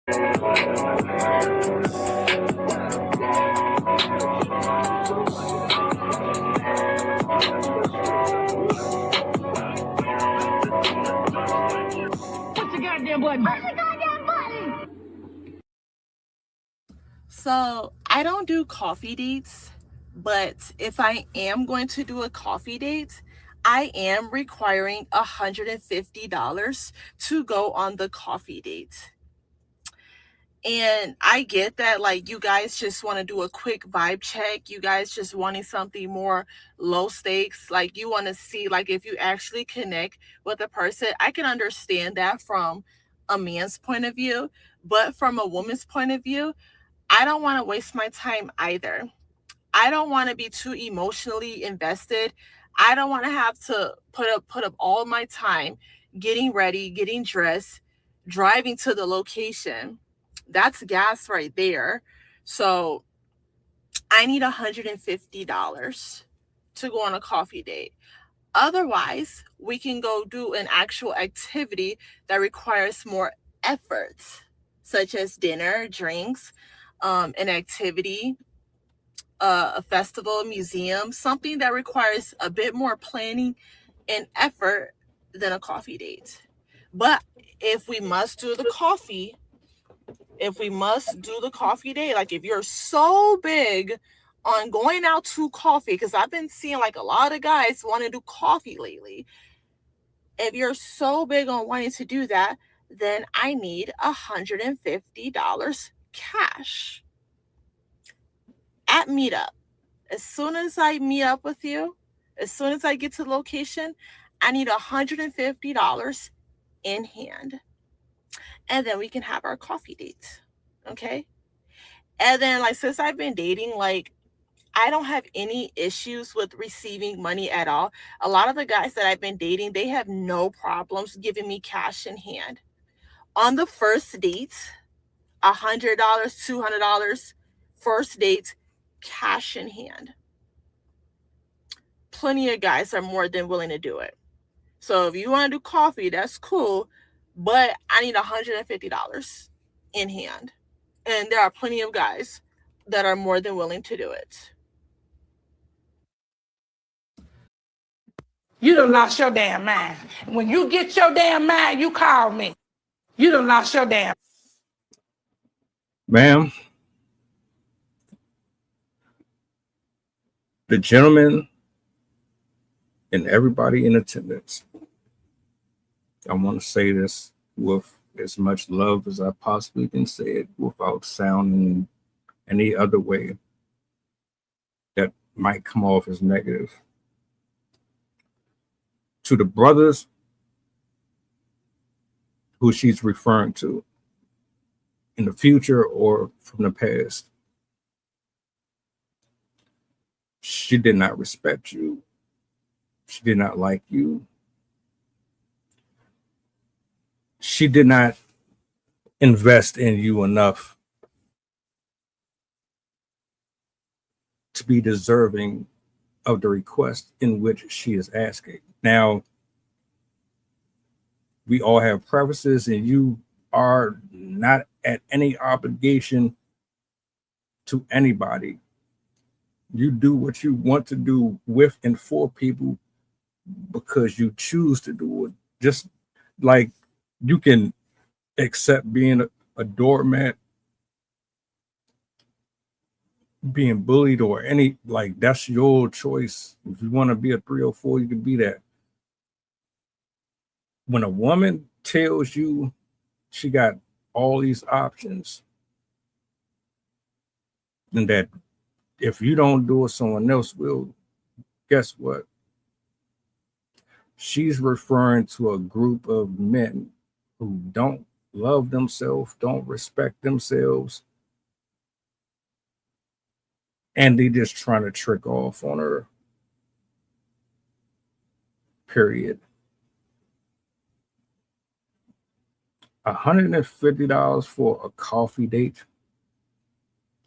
What's the goddamn button? What's the goddamn button? So I don't do coffee dates, but if I am going to do a coffee date, I am requiring $150 to go on the coffee date. And I get that, like, you guys just want to do a quick vibe check. You guys just wanting something more low stakes. Like, you want to see, like, if you actually connect with a person. I can understand that from a man's point of view. But from a woman's point of view, I don't want to waste my time either. I don't want to be too emotionally invested. I don't want to have to put up all my time getting ready, getting dressed, driving to the location. That's gas right there. So I need $150 to go on a coffee date. Otherwise, we can go do an actual activity that requires more effort, such as dinner, drinks, an activity, a festival, museum, something that requires a bit more planning and effort than a coffee date. But if we must do the coffee, if we must do the coffee date, like if you're so big on going out to coffee, because I've been seeing like a lot of guys want to do coffee lately. If you're so big on wanting to do that, then I need $150 cash at Meetup. As soon as I meet up with you, as soon as I get to the location, I need $150 in hand. And then we can have our coffee date. Okay? And then, like, since I've been dating, like, I don't have any issues with receiving money at all. A lot of the guys that I've been dating, they have no problems giving me cash in hand. On the first date, $100, $200, first date, cash in hand. Plenty of guys are more than willing to do it. So if you want to do coffee, that's cool, but I need $150 in hand. And there are plenty of guys that are more than willing to do it. You done lost your damn mind. When you get your damn mind, you call me. You done lost your damn. Ma'am, the gentleman and everybody in attendance, I want to say this with as much love as I possibly can say it without sounding any other way that might come off as negative. To the brothers who she's referring to in the future or from the past, she did not respect you. She did not like you. She did not invest in you enough to be deserving of the request in which she is asking. Now, we all have preferences, and you are not at any obligation to anybody. You do what you want to do with and for people because you choose to do it. Just like you can accept being a doormat, being bullied, or any, like, that's your choice. If you want to be a 304, you can be that. When a woman tells you she got all these options, and that if you don't do it, someone else will, guess what? She's referring to a group of men who don't love themselves, don't respect themselves, and they just trying to trick off on her. Period. $150 for a coffee date.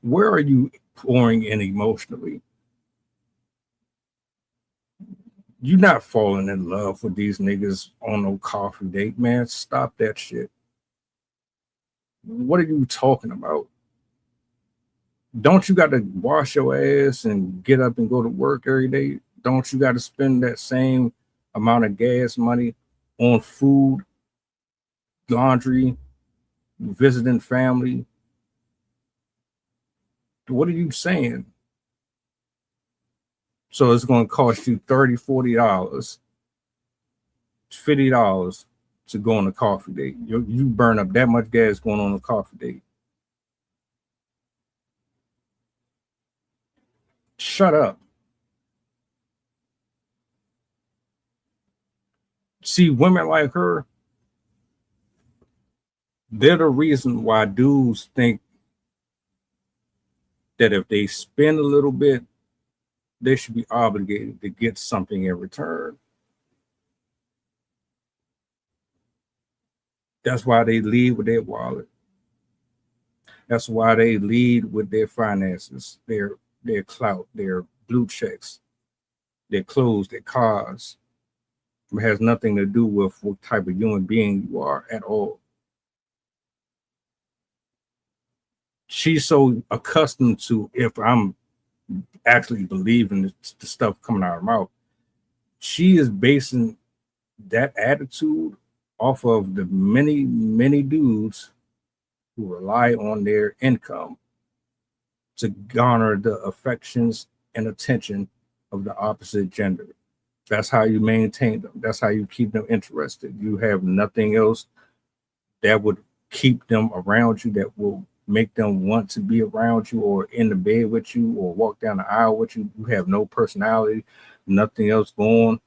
Where are you pouring in emotionally? You're not falling in love with these niggas on no coffee date, man. Stop that shit. What are you talking about? Don't you got to wash your ass and get up and go to work every day? Don't you got to spend that same amount of gas money on food, laundry, visiting family? What are you saying? So it's going to cost you $30, $40, $50 to go on a coffee date. You burn up that much gas going on a coffee date. Shut up. See, women like her, they're the reason why dudes think that if they spend a little bit, they should be obligated to get something in return. That's why they lead with their wallet. That's why they lead with their finances, their clout, their blue checks, their clothes, their cars. It has nothing to do with what type of human being you are at all. She's so accustomed to, if I'm actually believing the stuff coming out of her mouth, she is basing that attitude off of the many, many dudes who rely on their income to garner the affections and attention of the opposite gender. That's how you maintain them. That's how you keep them interested. You have nothing else that would keep them around you, that will make them want to be around you or in the bed with you or walk down the aisle with you. You have no personality, nothing else going.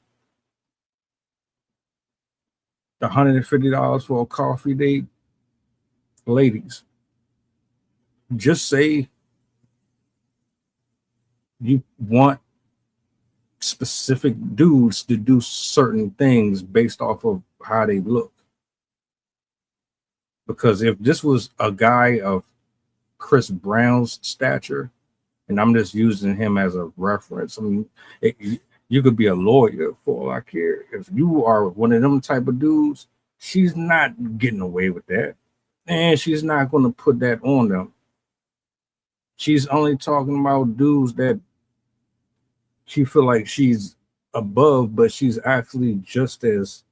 The $150 for a coffee date, ladies, just say you want specific dudes to do certain things based off of how they look. Because if this was a guy of Chris Brown's stature, and I'm just using him as a reference, I mean, you could be a lawyer for all I care. If you are one of them type of dudes, she's not getting away with that. And she's not going to put that on them. She's only talking about dudes that she feel like she's above, but she's actually just as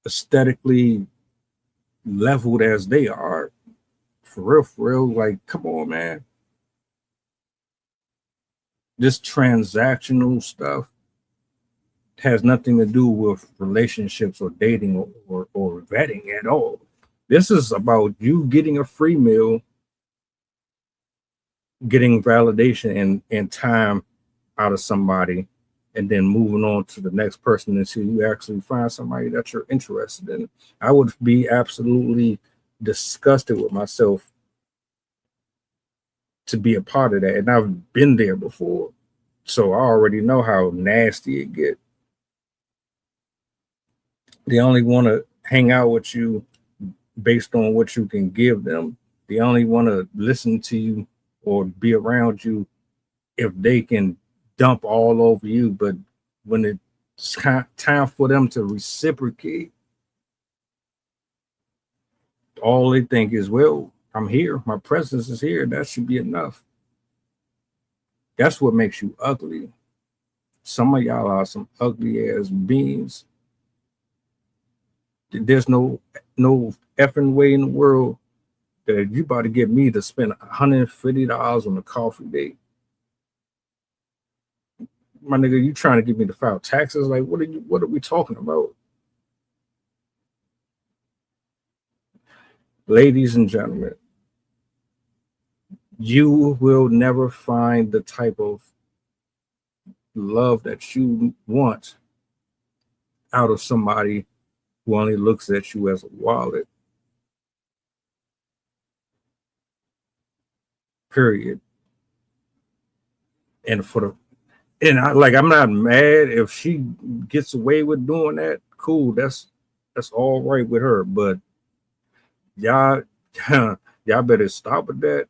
aesthetically leveled as they are. For real, like, come on, man. This transactional stuff has nothing to do with relationships or dating or vetting at all. This is about you getting a free meal, getting validation and time out of somebody, and then moving on to the next person until you actually find somebody that you're interested in. I would be absolutely disgusted with myself to be a part of that. And I've been there before. So I already know how nasty it gets. They only want to hang out with you based on what you can give them. They only want to listen to you or be around you if they can dump all over you. But when it's time for them to reciprocate, all they think is, well, I'm here. My presence is here. That should be enough. That's what makes you ugly. Some of y'all are some ugly ass beings. There's no effing way in the world that you about to get me to spend $150 on a coffee date. My nigga, you trying to get me to file taxes? Like, what are we talking about? Ladies and gentlemen, you will never find the type of love that you want out of somebody who only looks at you as a wallet. Period. And I'm not mad if she gets away with doing that. Cool, that's all right with her. But y'all better stop with that.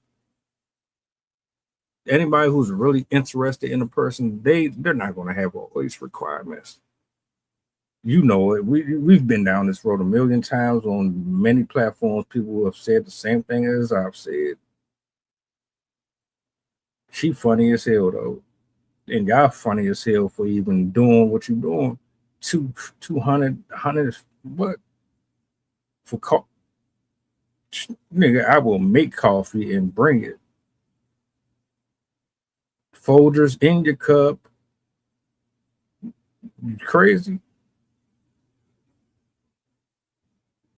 Anybody who's really interested in a person, they're not going to have all these requirements. You know it. We've been down this road a million times on many platforms. People have said the same thing as I've said. She funny as hell though, and y'all funny as hell for even doing what you doing. 200 what for nigga? I will make coffee and bring it. Folgers in your cup. You crazy?